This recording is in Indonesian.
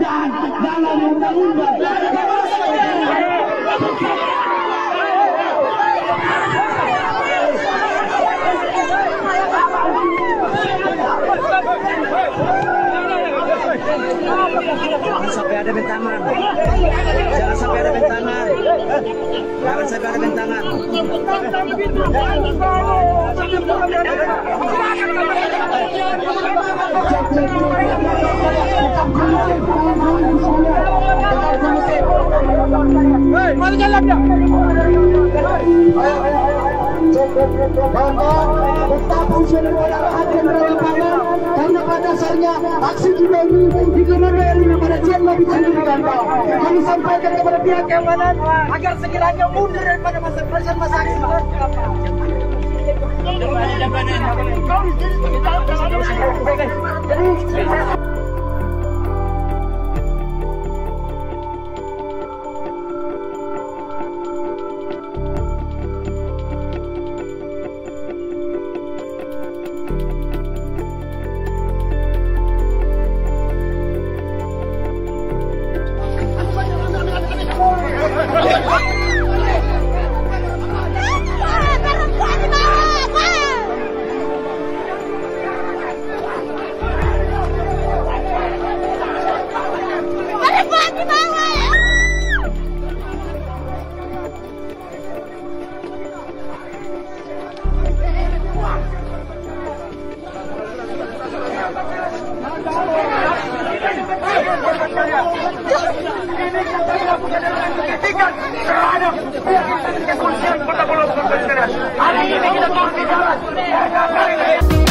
dan dalam undang-undang. Jangan sampai ada bentangan. Jangan sampai ada bentangan. Jangan sampai ada bentangan. Mana jalan dia? Betapa usia negara hadir dalam lapangan karena pada dasarnya aksi juga ini dikenal pada jenderal bisa digantang. Kami sampaikan kepada pihak keamanan agar sekiranya mundur daripada masa aksi. Hari ini kita turun di jalan.